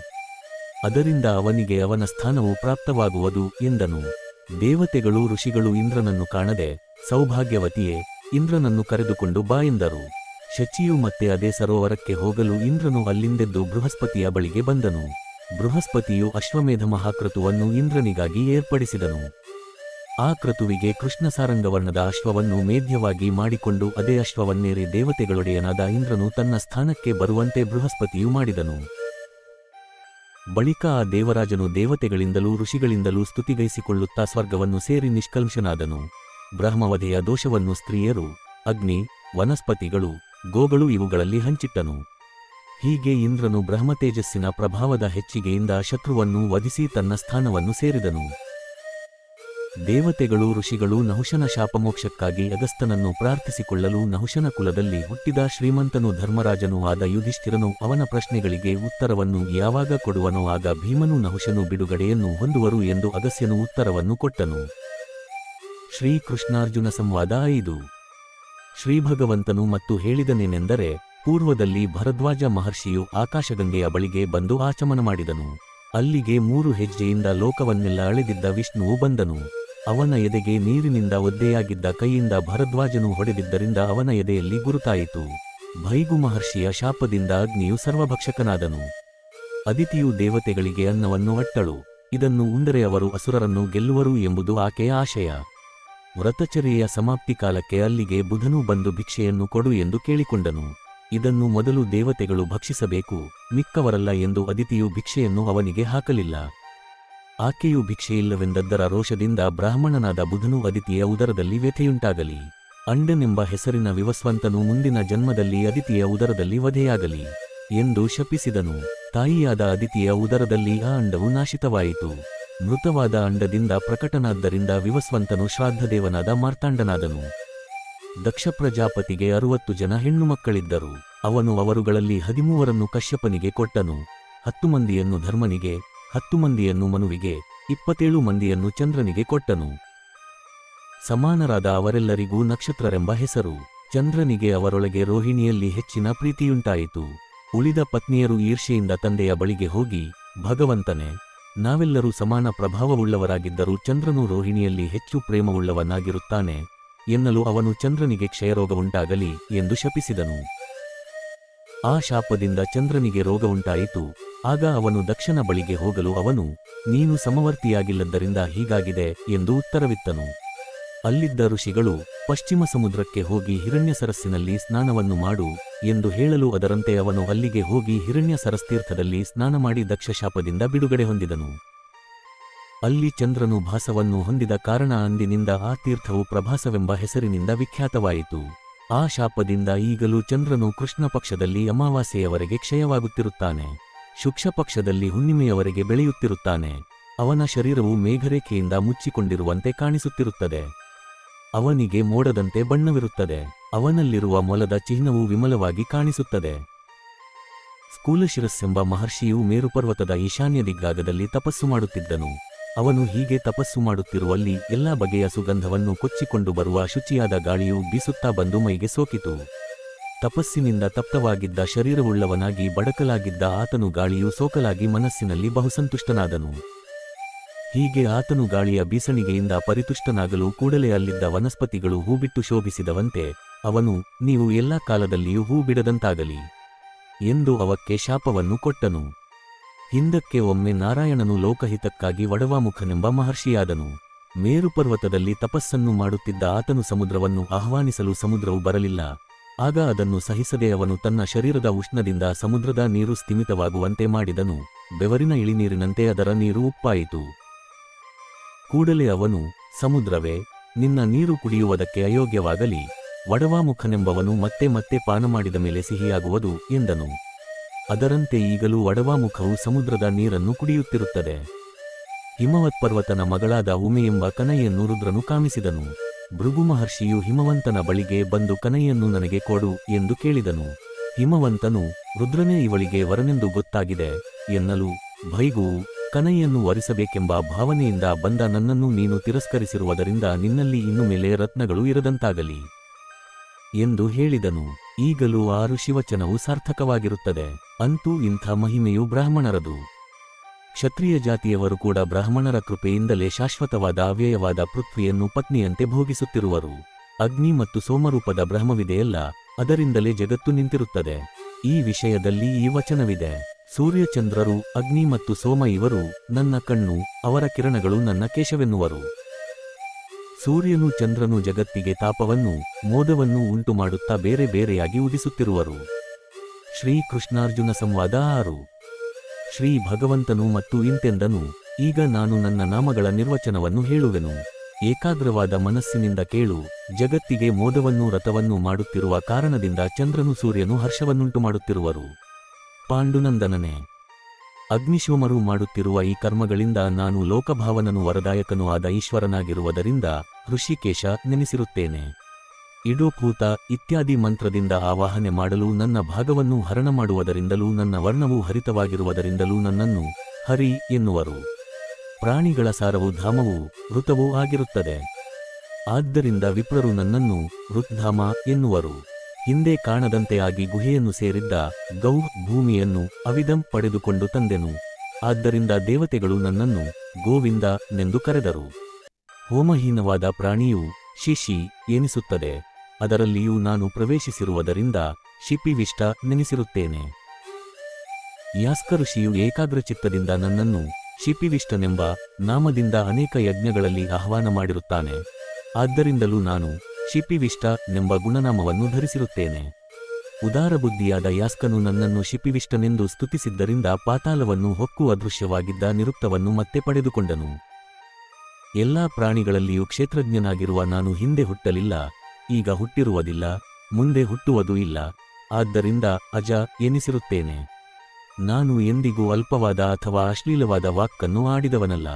ಅದರಿಂದ ಅವನಿಗೆ ಅವನ ಸ್ಥಾನವು ಪ್ರಾಪ್ತವಾಗುವುದು ಎಂದನು. ದೇವತೆಗಳು ಋಷಿಗಳು ಇಂದ್ರನನ್ನು ಕಾಣದೆ, ಸೌಭಾಗ್ಯವತಿಯೇ, ಇಂದ್ರನನ್ನು ಕರೆದುಕೊಂಡು ಬಾ ಎಂದರು. ಶಚಿಯು ಮತ್ತೆ ಅದೇ ಸರೋವರಕ್ಕೆ ಹೋಗಲು ಇಂದ್ರನು ಅಲ್ಲಿಂದೆದ್ದು ಬೃಹಸ್ಪತಿಯ ಬಳಿಗೆ ಬಂದನು. ಬೃಹಸ್ಪತಿಯು ಅಶ್ವಮೇಧ ಮಹಾಕ್ರತುವನ್ನು ಇಂದ್ರನಿಗಾಗಿ ಏರ್ಪಡಿಸಿದನು. ಆ ಕ್ರತುವಿಗೆ ಕೃಷ್ಣಸಾರಂಗವರ್ಣದ ಅಶ್ವವನ್ನು ಮೇಧ್ಯವಾಗಿ ಮಾಡಿಕೊಂಡು ಅದೇ ಅಶ್ವವನ್ನೇರಿ ದೇವತೆಗಳೊಡೆಯನಾದ ಇಂದ್ರನು ತನ್ನ ಸ್ಥಾನಕ್ಕೆ ಬರುವಂತೆ ಬೃಹಸ್ಪತಿಯು ಮಾಡಿದನು. ಬಳಿಕ ಆ ದೇವರಾಜನು ದೇವತೆಗಳಿಂದಲೂ ಋಷಿಗಳಿಂದಲೂ ಸ್ತುತಿಗೈಸಿಕೊಳ್ಳುತ್ತಾ ಸ್ವರ್ಗವನ್ನು ಸೇರಿ ನಿಷ್ಕಲ್ಮಶನಾದನು. ಬ್ರಹ್ಮವಧೆಯ ದೋಷವನ್ನು ಸ್ತ್ರೀಯರು, ಅಗ್ನಿ, ವನಸ್ಪತಿಗಳು, ಗೋಗಳು ಇವುಗಳಲ್ಲಿ ಹಂಚಿಟ್ಟನು. ಹೀಗೆ ಇಂದ್ರನು ಬ್ರಹ್ಮತೇಜಸ್ಸಿನ ಪ್ರಭಾವದ ಹೆಚ್ಚಿಗೆಯಿಂದ ಶತ್ರುವನ್ನು ವಧಿಸಿ ತನ್ನ ಸ್ಥಾನವನ್ನು ಸೇರಿದನು. ದೇವತೆಗಳು ಋಷಿಗಳು ನಹುಷನ ಶಾಪಮೋಕ್ಷಕ್ಕಾಗಿ ಅಗಸ್ತ್ಯನನ್ನು ಪ್ರಾರ್ಥಿಸಿಕೊಳ್ಳಲು ನಹುಷನ ಕುಲದಲ್ಲಿ ಹುಟ್ಟಿದ ಶ್ರೀಮಂತನೂ ಧರ್ಮರಾಜನೂ ಆದ ಯುಧಿಷ್ಠಿರನು ಅವನ ಪ್ರಶ್ನೆಗಳಿಗೆ ಉತ್ತರವನ್ನು ಯಾವಾಗ ಕೊಡುವನೋ ಆಗ ಭೀಮನೂ ನಹುಷನು ಬಿಡುಗಡೆಯನ್ನು ಹೊಂದುವರು ಎಂದು ಅಗಸ್ತ್ಯನು ಉತ್ತರವನ್ನು ಕೊಟ್ಟನು. ಶ್ರೀಕೃಷ್ಣಾರ್ಜುನ ಸಂವಾದ 5. ಶ್ರೀಭಗವಂತನು ಮತ್ತು ಹೇಳಿದನೇನೆಂದರೆ, ಪೂರ್ವದಲ್ಲಿ ಭರದ್ವಾಜ ಮಹರ್ಷಿಯು ಆಕಾಶಗಂಗೆಯ ಬಳಿಗೆ ಬಂದು ಆಚಮನ ಮಾಡಿದನು. ಅಲ್ಲಿಗೆ 3 ಹೆಜ್ಜೆಯಿಂದ ಲೋಕವನ್ನೆಲ್ಲ ಅಳೆದಿದ್ದ ವಿಷ್ಣುವು ಬಂದನು. ಅವನ ಎದೆಗೆ ನೀರಿನಿಂದ ಒದ್ದೆಯಾಗಿದ್ದ ಕೈಯಿಂದ ಭರದ್ವಾಜನು ಹೊಡೆದಿದ್ದರಿಂದ ಅವನ ಎದೆಯಲ್ಲಿ ಗುರುತಾಯಿತು. ಭೈಗು ಮಹರ್ಷಿಯ ಶಾಪದಿಂದ ಅಗ್ನಿಯು ಸರ್ವಭಕ್ಷಕನಾದನು. ಅದಿತಿಯು ದೇವತೆಗಳಿಗೆ ಅನ್ನವನ್ನು ಅಟ್ಟಳು. ಇದನ್ನು ಉಂಡರೆ ಅವರು ಅಸುರರನ್ನು ಗೆಲ್ಲುವರು ಎಂಬುದು ಆಕೆಯ ಆಶಯ. ವ್ರತಚರ್ಯೆಯ ಸಮಾಪ್ತಿ ಕಾಲಕ್ಕೆ ಅಲ್ಲಿಗೆ ಬುಧನು ಬಂದು ಭಿಕ್ಷೆಯನ್ನು ಕೊಡು ಎಂದು ಕೇಳಿಕೊಂಡನು. ಇದನ್ನು ಮೊದಲು ದೇವತೆಗಳು ಭಕ್ಷಿಸಬೇಕು, ಮಿಕ್ಕವರಲ್ಲ ಎಂದು ಅದಿತಿಯು ಭಿಕ್ಷೆಯನ್ನು ಅವನಿಗೆ ಹಾಕಲಿಲ್ಲ. ಆಕೆಯು ಭಿಕ್ಷೆಯಿಲ್ಲವೆಂದದ್ದರ ರೋಷದಿಂದ ಬ್ರಾಹ್ಮಣನಾದ ಬುಧನು ಅದಿತಿಯ ಉದರದಲ್ಲಿ ವ್ಯಥೆಯುಂಟಾಗಲಿ, ಅಂಡನೆಂಬ ಹೆಸರಿನ ವಿವಸ್ವಂತನು ಮುಂದಿನ ಜನ್ಮದಲ್ಲಿ ಅದಿತಿಯ ಉದರದಲ್ಲಿ ವಧೆಯಾಗಲಿ ಎಂದು ಶಪಿಸಿದನು. ತಾಯಿಯಾದ ಅದಿತಿಯ ಉದರದಲ್ಲಿ ಆ ಅಂಡವು ನಾಶಿತವಾಯಿತು. ಮೃತವಾದ ಅಂಡದಿಂದ ಪ್ರಕಟನಾದ್ದರಿಂದ ವಿವಸ್ವಂತನು ಶ್ರಾದ್ದದೇವನಾದ ಮಾರ್ತಾಂಡನಾದನು. ದಕ್ಷ ಪ್ರಜಾಪತಿಗೆ 60 ಜನ ಹೆಣ್ಣು ಮಕ್ಕಳಿದ್ದರು. ಅವನು ಅವರುಗಳಲ್ಲಿ 13ರನ್ನು ಕಶ್ಯಪನಿಗೆ ಕೊಟ್ಟನು, 10 ಮಂದಿಯನ್ನು ಧರ್ಮನಿಗೆ, 10 ಮಂದಿಯನ್ನು ಮನುವಿಗೆ, 27 ಮಂದಿಯನ್ನು ಚಂದ್ರನಿಗೆ ಕೊಟ್ಟನು. ಸಮಾನರಾದ ಅವರೆಲ್ಲರಿಗೂ ನಕ್ಷತ್ರರೆಂಬ ಹೆಸರು. ಚಂದ್ರನಿಗೆ ಅವರೊಳಗೆ ರೋಹಿಣಿಯಲ್ಲಿ ಹೆಚ್ಚಿನ ಪ್ರೀತಿಯುಂಟಾಯಿತು. ಉಳಿದ ಪತ್ನಿಯರು ಈರ್ಷೆಯಿಂದ ತಂದೆಯ ಬಳಿಗೆ ಹೋಗಿ, ಭಗವಂತನೇ, ನಾವೆಲ್ಲರೂ ಸಮಾನ ಪ್ರಭಾವವುಳ್ಳವರಾಗಿದ್ದರೂ ಚಂದ್ರನು ರೋಹಿಣಿಯಲ್ಲಿ ಹೆಚ್ಚು ಪ್ರೇಮವುಳ್ಳವನಾಗಿರುತ್ತಾನೆ ಎನ್ನಲು ಅವನು ಚಂದ್ರನಿಗೆ ಕ್ಷಯರೋಗವುಂಟಾಗಲಿ ಎಂದು ಶಪಿಸಿದನು. ಆ ಶಾಪದಿಂದ ಚಂದ್ರನಿಗೆ ರೋಗವುಂಟಾಯಿತು. ಆಗ ಅವನು ದಕ್ಷನ ಬಳಿಗೆ ಹೋಗಲು ಅವನು, ನೀನು ಸಮವರ್ತಿಯಾಗಿಲ್ಲದ್ದರಿಂದ ಹೀಗಾಗಿದೆ ಎಂದು ಉತ್ತರವಿತ್ತನು. ಅಲ್ಲಿದ್ದ ಋಷಿಗಳು, ಪಶ್ಚಿಮ ಸಮುದ್ರಕ್ಕೆ ಹೋಗಿ ಹಿರಣ್ಯ ಸರಸ್ಸಿನಲ್ಲಿ ಸ್ನಾನವನ್ನು ಮಾಡು ಎಂದು ಹೇಳಲು ಅದರಂತೆ ಅವನು ಅಲ್ಲಿಗೆ ಹೋಗಿ ಹಿರಣ್ಯ ಸರಸ್ತೀರ್ಥದಲ್ಲಿ ಸ್ನಾನ ಮಾಡಿ ದಕ್ಷ ಶಾಪದಿಂದ ಬಿಡುಗಡೆ ಹೊಂದಿದನು. ಅಲ್ಲಿ ಚಂದ್ರನು ಭಾಸವನ್ನು ಹೊಂದಿದ ಕಾರಣ ಅಂದಿನಿಂದ ಆ ತೀರ್ಥವು ಪ್ರಭಾಸವೆಂಬ ಹೆಸರಿನಿಂದ ವಿಖ್ಯಾತವಾಯಿತು. ಆ ಶಾಪದಿಂದ ಈಗಲೂ ಚಂದ್ರನು ಕೃಷ್ಣ ಪಕ್ಷದಲ್ಲಿ ಅಮಾವಾಸ್ಯೆಯವರೆಗೆ ಕ್ಷಯವಾಗುತ್ತಿರುತ್ತಾನೆ, ಶುಕ್ಲ ಪಕ್ಷದಲ್ಲಿ ಹುಣ್ಣಿಮೆಯವರೆಗೆ ಬೆಳೆಯುತ್ತಿರುತ್ತಾನೆ. ಅವನ ಶರೀರವು ಮೇಘರೇಖೆಯಿಂದ ಮುಚ್ಚಿಕೊಂಡಿರುವಂತೆ ಕಾಣಿಸುತ್ತಿರುತ್ತದೆ. ಅವನಿಗೆ ಮೋಡದಂತೆ ಬಣ್ಣವಿರುತ್ತದೆ. ಅವನಲ್ಲಿರುವ ಮೊಲದ ಚಿಹ್ನವು ವಿಮಲವಾಗಿ ಕಾಣಿಸುತ್ತದೆ. ಸ್ಥೂಲಶಿರಸ್ಸೆಂಬ ಮಹರ್ಷಿಯು ಮೇರುಪರ್ವತದ ಈಶಾನ್ಯ ದಿಗ್ಭಾಗದಲ್ಲಿ ತಪಸ್ಸು ಮಾಡುತ್ತಿದ್ದನು. ಅವನು ಹೀಗೆ ತಪಸ್ಸು ಮಾಡುತ್ತಿರುವಲ್ಲಿ ಎಲ್ಲಾ ಬಗೆಯ ಸುಗಂಧವನ್ನು ಕೊಚ್ಚಿಕೊಂಡು ಬರುವ ಶುಚಿಯಾದ ಗಾಳಿಯು ಬೀಸುತ್ತಾ ಬಂದು ಮೈಗೆ ಸೋಕಿತು. ತಪಸ್ಸಿನಿಂದ ತಪ್ತವಾಗಿದ್ದ ಶರೀರವುಳ್ಳವನಾಗಿ ಬಡಕಲಾಗಿದ್ದ ಆತನು ಗಾಳಿಯು ಸೋಕಲಾಗಿ ಮನಸ್ಸಿನಲ್ಲಿ ಬಹುಸಂತುಷ್ಟನಾದನು. ಹೀಗೆ ಆತನು ಗಾಳಿಯ ಬೀಸಣಿಗೆಯಿಂದ ಪರಿತುಷ್ಟನಾಗಲು ಕೂಡಲೇ ಅಲ್ಲಿದ್ದ ವನಸ್ಪತಿಗಳು ಹೂಬಿಟ್ಟು ಶೋಭಿಸಿದವಂತೆ ಅವನು, ನೀವು ಎಲ್ಲಾ ಕಾಲದಲ್ಲಿಯೂ ಹೂ ಬಿಡದಂತಾಗಲಿ ಎಂದು ಅವಕ್ಕೆ ಶಾಪವನ್ನು ಕೊಟ್ಟನು. ಹಿಂದಕ್ಕೆ ಒಮ್ಮೆ ನಾರಾಯಣನು ಲೋಕಹಿತಕ್ಕಾಗಿ ವಡವಾಮುಖನೆಂಬ ಮಹರ್ಷಿಯಾದನು. ಮೇರುಪರ್ವತದಲ್ಲಿ ತಪಸ್ಸನ್ನು ಮಾಡುತ್ತಿದ್ದ ಆತನು ಸಮುದ್ರವನ್ನು ಆಹ್ವಾನಿಸಲು ಸಮುದ್ರವು ಬರಲಿಲ್ಲ. ಆಗ ಅದನ್ನು ಸಹಿಸದೆ ಅವನು ತನ್ನ ಶರೀರದ ಉಷ್ಣದಿಂದ ಸಮುದ್ರದ ನೀರು ಸ್ಥಿಮಿತವಾಗುವಂತೆ ಮಾಡಿದನು. ಬೆವರಿನ ಇಳಿನೀರಿನಂತೆ ಅದರ ನೀರು ಉಪ್ಪಾಯಿತು. ಕೂಡಲೇ ಅವನು, ಸಮುದ್ರವೇ, ನಿನ್ನ ನೀರು ಕುಡಿಯುವುದಕ್ಕೆ ಅಯೋಗ್ಯವಾಗಲಿ, ವಡವಾಮುಖನೆಂಬವನು ಮತ್ತೆ ಮತ್ತೆ ಪಾನ ಮಾಡಿದ ಮೇಲೆ ಸಿಹಿಯಾಗುವುದು ಎಂದನು. ಅದರಂತೆ ಈಗಲೂ ವಡವಾಮುಖವು ಸಮುದ್ರದ ನೀರನ್ನು ಕುಡಿಯುತ್ತಿರುತ್ತದೆ. ಹಿಮವತ್ಪರ್ವತನ ಮಗಳಾದ ಉಮೆಯೆಂಬ ಕನೈಯನ್ನು ರುದ್ರನು ಕಾಮಿಸಿದನು. ಭೃಗು ಮಹರ್ಷಿಯು ಹಿಮವಂತನ ಬಳಿಗೆ ಬಂದು ಕನೈಯನ್ನು ನನಗೆ ಕೊಡು ಎಂದು ಕೇಳಿದನು. ಹಿಮವಂತನು, ರುದ್ರನೇ ಇವಳಿಗೆ ವರನೆಂದು ಗೊತ್ತಾಗಿದೆ ಎನ್ನಲು, ಭೈಗುವು, ಕನೈಯನ್ನು ವರಿಸಬೇಕೆಂಬ ಭಾವನೆಯಿಂದ ಬಂದ ನನ್ನನ್ನು ನೀನು ತಿರಸ್ಕರಿಸಿರುವುದರಿಂದ ನಿನ್ನಲ್ಲಿ ಇನ್ನು ಮೇಲೆ ರತ್ನಗಳು ಇರದಂತಾಗಲಿ ಎಂದು ಹೇಳಿದನು. ಈಗಲೂ ಆ ಋಷಿವಚನವು ಸಾರ್ಥಕವಾಗಿರುತ್ತದೆ. ಅಂತೂ ಇಂಥ ಮಹಿಮೆಯು ಬ್ರಾಹ್ಮಣರದು. ಕ್ಷತ್ರಿಯ ಜಾತಿಯವರು ಕೂಡ ಬ್ರಾಹ್ಮಣರ ಕೃಪೆಯಿಂದಲೇ ಶಾಶ್ವತವಾದ ಅವ್ಯಯವಾದ ಪೃಥ್ವಿಯನ್ನು ಪತ್ನಿಯಂತೆ ಭೋಗಿಸುತ್ತಿರುವರು. ಅಗ್ನಿ ಮತ್ತು ಸೋಮರೂಪದ ಬ್ರಹ್ಮವಿದೆಯಲ್ಲ, ಅದರಿಂದಲೇ ಜಗತ್ತು ನಿಂತಿರುತ್ತದೆ. ಈ ವಿಷಯದಲ್ಲಿ ಈ ವಚನವಿದೆ. ಸೂರ್ಯಚಂದ್ರರು, ಅಗ್ನಿ ಮತ್ತು ಸೋಮ ಇವರು ನನ್ನ ಕಣ್ಣು, ಅವರ ಕಿರಣಗಳು ನನ್ನ ಕೇಶವೆನ್ನುವರು. ಸೂರ್ಯನು ಚಂದ್ರನು ಜಗತ್ತಿಗೆ ತಾಪವನ್ನು, ಮೋದವನ್ನು ಉಂಟು ಮಾಡುತ್ತಾ ಬೇರೆ ಬೇರೆಯಾಗಿ ಉದಿಸುತ್ತಿರುವರು. ಶ್ರೀಕೃಷ್ಣಾರ್ಜುನ ಸಂವಾದ 6. ಶ್ರೀ ಭಗವಂತನು ಮತ್ತು ಇಂತೆಂದನು, ಈಗ ನಾನು ನನ್ನ ನಾಮಗಳ ನಿರ್ವಚನವನ್ನು ಹೇಳುವೆನು. ಏಕಾಗ್ರವಾದ ಮನಸ್ಸಿನಿಂದ ಕೇಳು. ಜಗತ್ತಿಗೆ ಮೋದವನ್ನೂ ರಥವನ್ನೂ ಮಾಡುತ್ತಿರುವ ಕಾರಣದಿಂದ ಚಂದ್ರನು ಸೂರ್ಯನು ಹರ್ಷವನ್ನುಂಟು ಮಾಡುತ್ತಿರುವರು. ಪಾಂಡುನಂದನನೇ, ಅಗ್ನಿಶೋಮರು ಮಾಡುತ್ತಿರುವ ಈ ಕರ್ಮಗಳಿಂದ ನಾನು ಲೋಕಭಾವನನು ವರದಾಯಕನೂ ಆದ ಈಶ್ವರನಾಗಿರುವುದರಿಂದ ಋಷಿಕೇಶ ನೆನೆಸಿರುತ್ತೇನೆ. ಇಡೋಪೂತ ಇತ್ಯಾದಿ ಮಂತ್ರದಿಂದ ಆವಾಹನೆ ಮಾಡಲು ನನ್ನ ಭಾಗವನ್ನು ಹರಣ ಮಾಡುವುದರಿಂದಲೂ ನನ್ನ ವರ್ಣವು ಹರಿತವಾಗಿರುವುದರಿಂದಲೂ ನನ್ನನ್ನು ಹರಿ ಎನ್ನುವರು. ಪ್ರಾಣಿಗಳ ಸಾರವು ಧಾಮವೂ ಋತವೂ ಆಗಿರುತ್ತದೆ. ಆದ್ದರಿಂದ ವಿಪ್ರರು ನನ್ನನ್ನು ಋತ್ಧಾಮ ಎನ್ನುವರು. ಹಿಂದೆ ಕಾಣದಂತೆ ಆಗಿ ಗುಹೆಯನ್ನು ಸೇರಿದ್ದ ಗೌಹ್ ಭೂಮಿಯನ್ನು ಅವಿದಂ ಪಡೆದುಕೊಂಡು ತಂದೆನು. ಆದ್ದರಿಂದ ದೇವತೆಗಳು ನನ್ನನ್ನು ಗೋವಿಂದ ನೆಂದು ಕರೆದರು. ಹೋಮಹೀನವಾದ ಪ್ರಾಣಿಯು ಶಿಶಿ ಎನಿಸುತ್ತದೆ. ಅದರಲ್ಲಿಯೂ ನಾನು ಪ್ರವೇಶಿಸಿರುವುದರಿಂದ ಶಿಪಿವಿಷ್ಟ ನೆನೆಸಿರುತ್ತೇನೆ. ಯಾಸ್ಕ ಋಷಿಯು ಏಕಾಗ್ರಚಿತ್ತದಿಂದ ನನ್ನನ್ನು ಶಿಪಿವಿಷ್ಟನೆಂಬ ನಾಮದಿಂದ ಅನೇಕ ಯಜ್ಞಗಳಲ್ಲಿ ಆಹ್ವಾನ ಮಾಡಿರುತ್ತಾನೆ. ಆದ್ದರಿಂದಲೂ ನಾನು ಶಿಪಿವಿಷ್ಟನೆಂಬ ಗುಣನಾಮವನ್ನು ಧರಿಸಿರುತ್ತೇನೆ. ಉದಾರಬುದ್ಧಿಯಾದ ಯಾಸ್ಕನು ನನ್ನನ್ನು ಶಿಪಿವಿಷ್ಟನೆಂದು ಸ್ತುತಿಸಿದ್ದರಿಂದ ಪಾತಾಳವನ್ನು ಹೊಕ್ಕು ಅದೃಶ್ಯವಾಗಿದ್ದ ನಿರುಕ್ತವನ್ನು ಮತ್ತೆ ಪಡೆದುಕೊಂಡನು. ಎಲ್ಲಾ ಪ್ರಾಣಿಗಳಲ್ಲಿಯೂ ಕ್ಷೇತ್ರಜ್ಞನಾಗಿರುವ ನಾನು ಹಿಂದೆ ಹುಟ್ಟಲಿಲ್ಲ, ಈಗ ಹುಟ್ಟಿರುವುದಿಲ್ಲ, ಮುಂದೆ ಹುಟ್ಟುವುದೂ ಇಲ್ಲ. ಆದ್ದರಿಂದ ಅಜ ಎನಿಸಿರುತ್ತೇನೆ. ನಾನು ಎಂದಿಗೂ ಅಲ್ಪವಾದ ಅಥವಾ ಅಶ್ಲೀಲವಾದ ವಾಕ್ಕನ್ನು ಆಡಿದವನಲ್ಲ.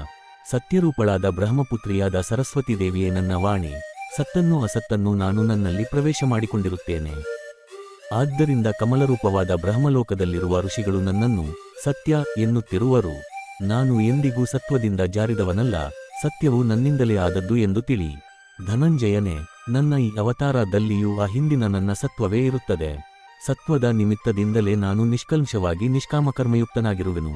ಸತ್ಯರೂಪಳಾದ ಬ್ರಹ್ಮಪುತ್ರಿಯಾದ ಸರಸ್ವತೀದೇವಿಯೇ ನನ್ನ ವಾಣಿ. ಸತ್ತನ್ನೂ ಅಸತ್ತನ್ನೂ ನಾನು ನನ್ನಲ್ಲಿ ಪ್ರವೇಶ ಮಾಡಿಕೊಂಡಿರುತ್ತೇನೆ. ಆದ್ದರಿಂದ ಕಮಲರೂಪವಾದ ಬ್ರಹ್ಮಲೋಕದಲ್ಲಿರುವ ಋಷಿಗಳು ನನ್ನನ್ನು ಸತ್ಯ ಎನ್ನುತ್ತಿರುವರು. ನಾನು ಎಂದಿಗೂ ಸತ್ವದಿಂದ ಜಾರಿದವನಲ್ಲ, ಸತ್ಯವು ನನ್ನಿಂದಲೇ ಆದದ್ದು ಎಂದು ತಿಳಿ. ಧನಂಜಯನೇ, ನನ್ನ ಈ ಅವತಾರದಲ್ಲಿಯೂ ಆ ಹಿಂದಿನ ನನ್ನ ಸತ್ವವೇ ಇರುತ್ತದೆ. ಸತ್ವದ ನಿಮಿತ್ತದಿಂದಲೇ ನಾನು ನಿಷ್ಕಲ್ಮಶವಾಗಿ ನಿಷ್ಕಾಮಕರ್ಮಯುಕ್ತನಾಗಿರುವೆನು.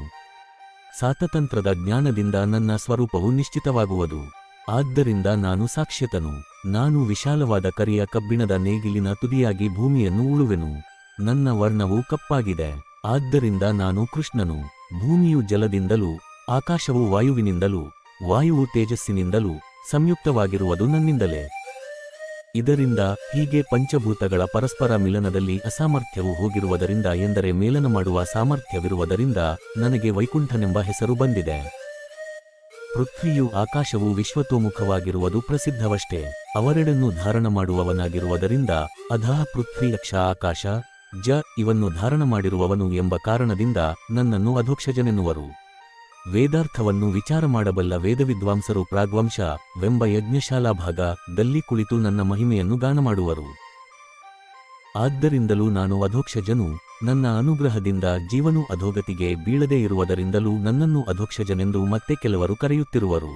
ಸಾತತಂತ್ರದ ಜ್ಞಾನದಿಂದ ನನ್ನ ಸ್ವರೂಪವು ನಿಶ್ಚಿತವಾಗುವುದು. ಆದ್ದರಿಂದ ನಾನು ಸಾಕ್ಷ್ಯತನು. ನಾನು ವಿಶಾಲವಾದ ಕರಿಯ ಕಬ್ಬಿಣದ ನೇಗಿಲಿನ ತುದಿಯಾಗಿ ಭೂಮಿಯನ್ನು ಉಳುವೆನು. ನನ್ನ ವರ್ಣವು ಕಪ್ಪಾಗಿದೆ. ಆದ್ದರಿಂದ ನಾನು ಕೃಷ್ಣನು. ಭೂಮಿಯು ಜಲದಿಂದಲೂ ಆಕಾಶವು ವಾಯುವಿನಿಂದಲೂ ವಾಯುವು ತೇಜಸ್ಸಿನಿಂದಲೂ ಸಂಯುಕ್ತವಾಗಿರುವುದು ನನ್ನಿಂದಲೇ. ಇದರಿಂದ ಹೀಗೆ ಪಂಚಭೂತಗಳ ಪರಸ್ಪರ ಮಿಲನದಲ್ಲಿ ಅಸಾಮರ್ಥ್ಯವು ಹೋಗಿರುವುದರಿಂದ ಎಂದರೆ ಮೇಲನ ಮಾಡುವ ಸಾಮರ್ಥ್ಯವಿರುವುದರಿಂದ ನನಗೆ ವೈಕುಂಠನೆಂಬ ಹೆಸರು ಬಂದಿದೆ. ಪೃಥ್ವಿಯು ಆಕಾಶವು ವಿಶ್ವತೋಮುಖವಾಗಿರುವುದು ಪ್ರಸಿದ್ಧವಷ್ಟೇ. ಅವರೆಡನ್ನು ಧಾರಣ ಮಾಡುವವನಾಗಿರುವುದರಿಂದ ಅಧಃ ಪೃಥ್ವಿ ಯಕ್ಷ ಆಕಾಶ ಜ ಇವನ್ನು ಧಾರಣ ಮಾಡಿರುವವನು ಎಂಬ ಕಾರಣದಿಂದ ನನ್ನನ್ನು ಅಧೋಕ್ಷಜನೆನ್ನುವರು. ವೇದಾರ್ಥವನ್ನು ವಿಚಾರ ಮಾಡಬಲ್ಲ ವೇದವಿದ್ವಾಂಸರು ಪ್ರಾಗ್ವಂಶ ವೆಂಬ ಯಜ್ಞಶಾಲಾ ಭಾಗದಲ್ಲಿ ಕುಳಿತು ನನ್ನ ಮಹಿಮೆಯನ್ನು ಗಾನ ಮಾಡುವರು. ಆದ್ದರಿಂದಲೂ ನಾನು ಅಧೋಕ್ಷಜನು. ನನ್ನ ಅನುಗ್ರಹದಿಂದ ಜೀವನು ಅಧೋಗತಿಗೆ ಬೀಳದೇ ಇರುವುದರಿಂದಲೂ ನನ್ನನ್ನು ಅಧೋಕ್ಷಜನೆಂದು ಮತ್ತೆ ಕೆಲವರು ಕರೆಯುತ್ತಿರುವರು.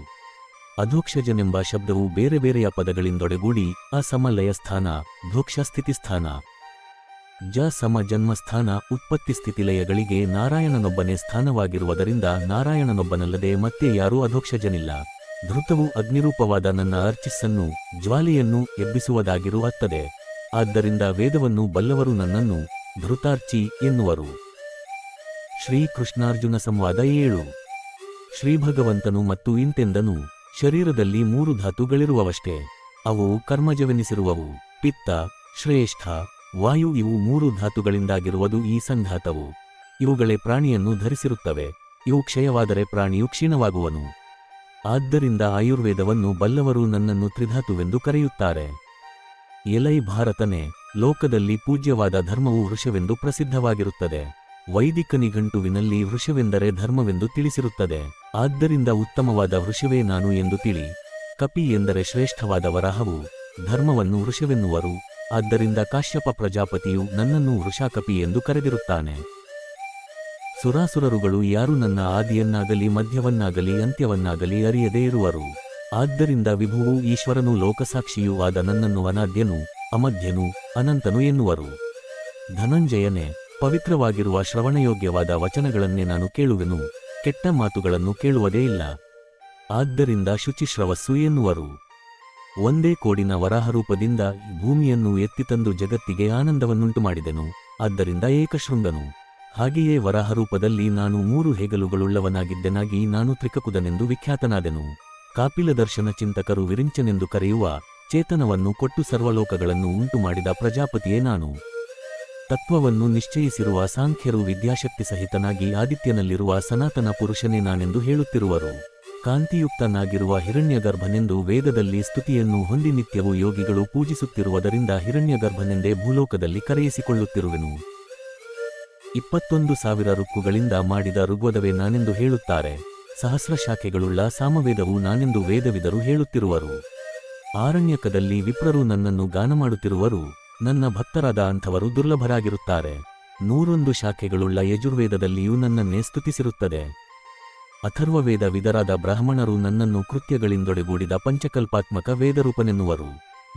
ಅಧೋಕ್ಷಜನೆಂಬ ಶಬ್ದವು ಬೇರೆ ಬೇರೆಯ ಪದಗಳಿಂದೊಡೆಗೂಡಿ ಅಸಮಲಯ ಸ್ಥಾನ, ಧೋಕ್ಷ ಸ್ಥಿತಿಸ್ಥಾನ, ಜ ಸಮ ಜನ್ಮಸ್ಥಾನ, ಉತ್ಪತ್ತಿ ಸ್ಥಿತಿಲಯಗಳಿಗೆ ನಾರಾಯಣನೊಬ್ಬನೇ ಸ್ಥಾನವಾಗಿರುವುದರಿಂದ ನಾರಾಯಣನೊಬ್ಬನಲ್ಲದೆ ಮತ್ತೆ ಯಾರೂ ಅಧೋಕ್ಷಜನಿಲ್ಲ. ಧೃತವು ಅಗ್ನಿರೂಪವಾದ ನನ್ನ ಅರ್ಚಿಸ್ಸನ್ನು ಜ್ವಾಲೆಯನ್ನು ಎಬ್ಬಿಸುವುದಾಗಿರುತ್ತದೆ. ಆದ್ದರಿಂದ ವೇದವನ್ನು ಬಲ್ಲವರು ನನ್ನನ್ನು ಧೃತಾರ್ಚಿ ಎನ್ನುವರು. ಶ್ರೀಕೃಷ್ಣಾರ್ಜುನ ಸಂವಾದ 7. ಶ್ರೀಭಗವಂತನು ಮತ್ತು ಇಂತೆಂದನು, ಶರೀರದಲ್ಲಿ 3 ಧಾತುಗಳಿರುವವಷ್ಟೇ. ಅವು ಕರ್ಮಜವೆನಿಸಿರುವವು. ಪಿತ್ತ, ಶ್ರೇಷ್ಠ, ವಾಯು ಇವು 3 ಧಾತುಗಳಿಂದಾಗಿರುವುದು ಈ ಸಂಘಾತವು. ಇವುಗಳೇ ಪ್ರಾಣಿಯನ್ನು ಧರಿಸಿರುತ್ತವೆ. ಇವು ಕ್ಷಯವಾದರೆ ಪ್ರಾಣಿಯು ಕ್ಷೀಣವಾಗುವನು. ಆದ್ದರಿಂದ ಆಯುರ್ವೇದವನ್ನು ಬಲ್ಲವರು ನನ್ನನ್ನು ತ್ರಿಧಾತುವೆಂದು ಕರೆಯುತ್ತಾರೆ. ಎಲೈ ಭಾರತನೇ, ಲೋಕದಲ್ಲಿ ಪೂಜ್ಯವಾದ ಧರ್ಮವು ವೃಷವೆಂದು ಪ್ರಸಿದ್ಧವಾಗಿರುತ್ತದೆ. ವೈದಿಕ ನಿಘಂಟುವಿನಲ್ಲಿ ವೃಷವೆಂದರೆ ಧರ್ಮವೆಂದು ತಿಳಿಸಿರುತ್ತದೆ. ಆದ್ದರಿಂದ ಉತ್ತಮವಾದ ವೃಷವೇ ನಾನು ಎಂದು ತಿಳಿ. ಕಪಿ ಎಂದರೆ ಶ್ರೇಷ್ಠವಾದ ವರಾಹವು, ಧರ್ಮವನ್ನು ವೃಷವೆನ್ನುವರು. ಆದ್ದರಿಂದ ಕಾಶ್ಯಪ ಪ್ರಜಾಪತಿಯು ನನ್ನನ್ನು ವೃಷಾಕಪಿ ಎಂದು ಕರೆದಿರುತ್ತಾನೆ. ಸುರಾಸುರರುಗಳು ಯಾರು ನನ್ನ ಆದಿಯನ್ನಾಗಲಿ ಮಧ್ಯವನ್ನಾಗಲಿ ಅಂತ್ಯವನ್ನಾಗಲಿ ಅರಿಯದೇ ಇರುವರು. ಆದ್ದರಿಂದ ವಿಭುವು ಈಶ್ವರನು ಲೋಕಸಾಕ್ಷಿಯೂ ಆದ ನನ್ನನ್ನು ಅನಾದ್ಯನು, ಅಮಧ್ಯನು, ಅನಂತನು ಎನ್ನುವರು. ಧನಂಜಯನೇ, ಪವಿತ್ರವಾಗಿರುವ ಶ್ರವಣಯೋಗ್ಯವಾದ ವಚನಗಳನ್ನೇ ನಾನು ಕೇಳುವೆನು, ಕೆಟ್ಟ ಮಾತುಗಳನ್ನು ಕೇಳುವುದೇ ಇಲ್ಲ. ಆದ್ದರಿಂದ ಶುಚಿಶ್ರವಸ್ಸು ಎನ್ನುವರು. ಒಂದೇ ಕೋಡಿನ ವರಾಹರೂಪದಿಂದ ಈ ಭೂಮಿಯನ್ನು ಎತ್ತಿತಂದು ಜಗತ್ತಿಗೆ ಆನಂದವನ್ನುಂಟು ಮಾಡಿದೆನು. ಆದ್ದರಿಂದ ಏಕಶೃಂಗನು. ಹಾಗೆಯೇ ವರಾಹರೂಪದಲ್ಲಿ ನಾನು 3 ಹೆಗಲುಗಳುಳ್ಳವನಾಗಿದ್ದೆನಾಗಿ ನಾನು ತ್ರಿಕಕುದನೆಂದು ವಿಖ್ಯಾತನಾದೆನು. ಕಾಪಿಲದರ್ಶನ ಚಿಂತಕರು ವಿರಿಂಚನೆಂದು ಕರೆಯುವ ಚೇತನವನ್ನು ಕೊಟ್ಟು ಸರ್ವಲೋಕಗಳನ್ನು ಉಂಟು ಮಾಡಿದ ಪ್ರಜಾಪತಿಯೇ ನಾನು. ತತ್ವವನ್ನು ನಿಶ್ಚಯಿಸಿರುವ ಸಾಂಖ್ಯರು ವಿದ್ಯಾಶಕ್ತಿ ಸಹಿತನಾಗಿ ಆದಿತ್ಯನಲ್ಲಿರುವ ಸನಾತನ ಪುರುಷನೇ ನಾನೆಂದು ಹೇಳುತ್ತಿರುವರು. ಕಾಂತಿಯುಕ್ತನಾಗಿರುವ ಹಿರಣ್ಯಗರ್ಭನೆಂದು ವೇದದಲ್ಲಿ ಸ್ತುತಿಯನ್ನು ಹೊಂದಿ ನಿತ್ಯವೂ ಯೋಗಿಗಳು ಪೂಜಿಸುತ್ತಿರುವುದರಿಂದ ಹಿರಣ್ಯಗರ್ಭನೆಂದೇ ಭೂಲೋಕದಲ್ಲಿ ಕರೆಯಿಸಿಕೊಳ್ಳುತ್ತಿರುವೆನು. 21,000 ಋಕ್ಕುಗಳಿಂದ ಮಾಡಿದ ಋಗ್ವೇದವೇ ನಾನೆಂದು ಹೇಳುತ್ತಾರೆ. ಸಹಸ್ರ ಶಾಖೆಗಳುಳ್ಳ ಸಾಮವೇದವು ನಾನೆಂದು ವೇದವಿದರು ಹೇಳುತ್ತಿರುವರು. ಆರಣ್ಯಕದಲ್ಲಿ ವಿಪ್ರರು ನನ್ನನ್ನು ಗಾನಮಾಡುತ್ತಿರುವರು. ನನ್ನ ಭಕ್ತರಾದ ಅಂಥವರು ದುರ್ಲಭರಾಗಿರುತ್ತಾರೆ. 101 ಶಾಖೆಗಳುಳ್ಳ ಯಜುರ್ವೇದದಲ್ಲಿಯೂ ನನ್ನನ್ನೇ ಸ್ತುತಿಸಿರುತ್ತದೆ. ಅಥರ್ವವೇದ ವಿದರಾದ ಬ್ರಾಹ್ಮಣರು ನನ್ನನ್ನು ಕೃತ್ಯಗಳಿಂದೊಡೆಗೂಡಿದ ಪಂಚಕಲ್ಪಾತ್ಮಕ ವೇದರೂಪನೆನ್ನುವರು.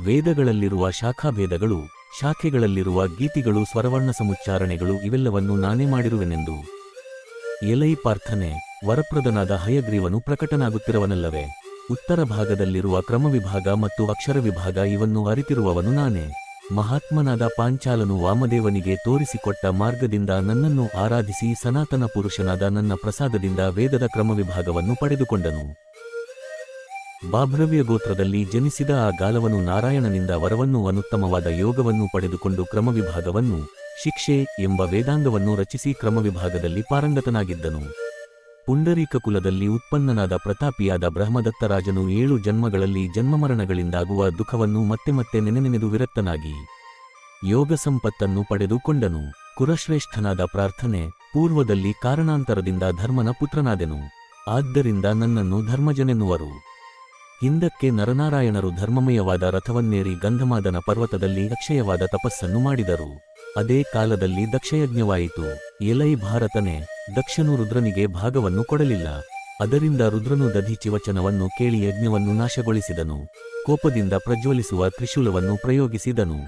ವೇದಗಳಲ್ಲಿರುವ ಶಾಖಾಭೇದಗಳು, ಶಾಖೆಗಳಲ್ಲಿರುವ ಗೀತಿಗಳು, ಸ್ವರವರ್ಣ ಸಮುಚ್ಚಾರಣೆಗಳು ಇವೆಲ್ಲವನ್ನೂ ನಾನೇ ಮಾಡಿರುವೆನೆಂದು. ಎಲೈ ಪಾರ್ಥನೆ, ವರಪ್ರದನಾದ ಹಯಗ್ರೀವನು ಪ್ರಕಟನಾಗುತ್ತಿರುವನಲ್ಲವೇ? ಉತ್ತರ ಭಾಗದಲ್ಲಿರುವ ಕ್ರಮವಿಭಾಗ ಮತ್ತು ಅಕ್ಷರವಿಭಾಗ ಇವನ್ನು ಅರಿತಿರುವವನು ನಾನೇ. ಮಹಾತ್ಮನಾದ ಪಾಂಚಾಲನು ವಾಮದೇವನಿಗೆ ತೋರಿಸಿಕೊಟ್ಟ ಮಾರ್ಗದಿಂದ ನನ್ನನ್ನು ಆರಾಧಿಸಿ ಸನಾತನ ಪುರುಷನಾದ ನನ್ನ ಪ್ರಸಾದದಿಂದ ವೇದದ ಕ್ರಮವಿಭಾಗವನ್ನು ಪಡೆದುಕೊಂಡನು. ಬಾಭ್ರವ್ಯ ಗೋತ್ರದಲ್ಲಿ ಜನಿಸಿದ ಆ ಗಾಲವನು ನಾರಾಯಣನಿಂದ ವರವನ್ನು ಅನುತ್ತಮವಾದ ಯೋಗವನ್ನು ಪಡೆದುಕೊಂಡು ಕ್ರಮವಿಭಾಗವನ್ನು, ಶಿಕ್ಷೆ ಎಂಬ ವೇದಾಂಗವನ್ನು ರಚಿಸಿ ಕ್ರಮವಿಭಾಗದಲ್ಲಿ ಪಾರಂಗತನಾಗಿದ್ದನು. ಪುಂಡರೀಕ ಕುಲದಲ್ಲಿ ಉತ್ಪನ್ನನಾದ ಪ್ರತಾಪಿಯಾದ ಬ್ರಹ್ಮದತ್ತರಾಜನು 7 ಜನ್ಮಗಳಲ್ಲಿ ಜನ್ಮಮರಣಗಳಿಂದಾಗುವ ದುಃಖವನ್ನು ಮತ್ತೆ ಮತ್ತೆ ನೆನೆನೆನೆದು ವಿರಕ್ತನಾಗಿ ಯೋಗ ಸಂಪತ್ತನ್ನು ಪಡೆದುಕೊಂಡನು. ಕುರಶ್ರೇಷ್ಠನಾದ ಪ್ರಾರ್ಥನೆ, ಪೂರ್ವದಲ್ಲಿ ಕಾರಣಾಂತರದಿಂದ ಧರ್ಮನ ಪುತ್ರನಾದೆನು. ಆದ್ದರಿಂದ ನನ್ನನ್ನು ಧರ್ಮಜನೆನ್ನುವರು. ಹಿಂದಕ್ಕೆ ನರನಾರಾಯಣರು ಧರ್ಮಮಯವಾದ ರಥವನ್ನೇರಿ ಗಂಧಮಾದನ ಪರ್ವತದಲ್ಲಿ ಅಕ್ಷಯವಾದ ತಪಸ್ಸನ್ನು ಮಾಡಿದರು. ಅದೇ ಕಾಲದಲ್ಲಿ ದಕ್ಷಯಜ್ಞವಾಯಿತು. ಎಲೈ ಭಾರತನೆ, ದಕ್ಷನು ರುದ್ರನಿಗೆ ಭಾಗವನ್ನು ಕೊಡಲಿಲ್ಲ. ಅದರಿಂದ ರುದ್ರನು ದಧೀಚಿ ವಚನವನ್ನು ಕೇಳಿ ಯಜ್ಞವನ್ನು ನಾಶಗೊಳಿಸಿದನು. ಕೋಪದಿಂದ ಪ್ರಜ್ವಲಿಸುವ ತ್ರಿಶೂಲವನ್ನು ಪ್ರಯೋಗಿಸಿದನು.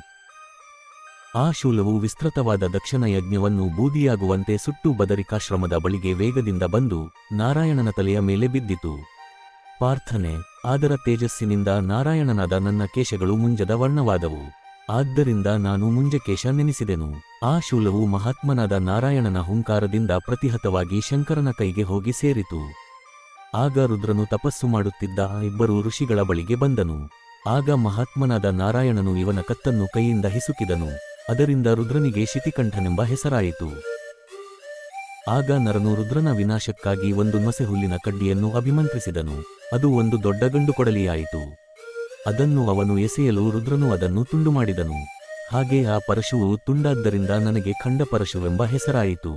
ಆ ಶೂಲವು ವಿಸ್ತೃತವಾದ ದಕ್ಷನ ಯಜ್ಞವನ್ನು ಬೂದಿಯಾಗುವಂತೆ ಸುಟ್ಟು ಬದರಿಕಾಶ್ರಮದ ಬಳಿಗೆ ವೇಗದಿಂದ ಬಂದು ನಾರಾಯಣನ ತಲೆಯ ಮೇಲೆ ಬಿದ್ದಿತು. ಪಾರ್ಥನೆ, ಅದರ ತೇಜಸ್ಸಿನಿಂದ ನಾರಾಯಣನಾದ ನನ್ನ ಕೇಶಗಳು ಮುಂಜದ ವರ್ಣವಾದವು. ಆದ್ದರಿಂದ ನಾನು ಮುಂಜಕೇಶ ನೆನೆಸಿದೆನು. ಆ ಶೂಲವು ಮಹಾತ್ಮನಾದ ನಾರಾಯಣನ ಹುಂಕಾರದಿಂದ ಪ್ರತಿಹತವಾಗಿ ಶಂಕರನ ಕೈಗೆ ಹೋಗಿ ಸೇರಿತು. ಆಗ ರುದ್ರನು ತಪಸ್ಸು ಮಾಡುತ್ತಿದ್ದ 2 ಋಷಿಗಳ ಬಳಿಗೆ ಬಂದನು. ಆಗ ಮಹಾತ್ಮನಾದ ನಾರಾಯಣನು ಇವನ ಕತ್ತನ್ನು ಕೈಯಿಂದ ಹಿಸುಕಿದನು. ಅದರಿಂದ ರುದ್ರನಿಗೆ ಶಿತಿಕಂಠನೆಂಬ ಹೆಸರಾಯಿತು. ಆಗ ನರನು ರುದ್ರನ ವಿನಾಶಕ್ಕಾಗಿ ಒಂದು ನೊಸೆಹುಲ್ಲಿನ ಕಡ್ಡಿಯನ್ನು ಅಭಿಮಂತ್ರಿಸಿದನು. ಅದು ಒಂದು ದೊಡ್ಡ ಗಂಡು ಕೊಡಲಿಯಾಯಿತು. ಅದನ್ನು ಅವನು ಎಸೆಯಲು ರುದ್ರನು ಅದನ್ನು ತುಂಡು ಮಾಡಿದನು. ಹಾಗೆ ಆ ಪರಶುವು ತುಂಡಾದ್ದರಿಂದ ನನಗೆ ಖಂಡಪರಶುವೆಂಬ ಹೆಸರಾಯಿತು.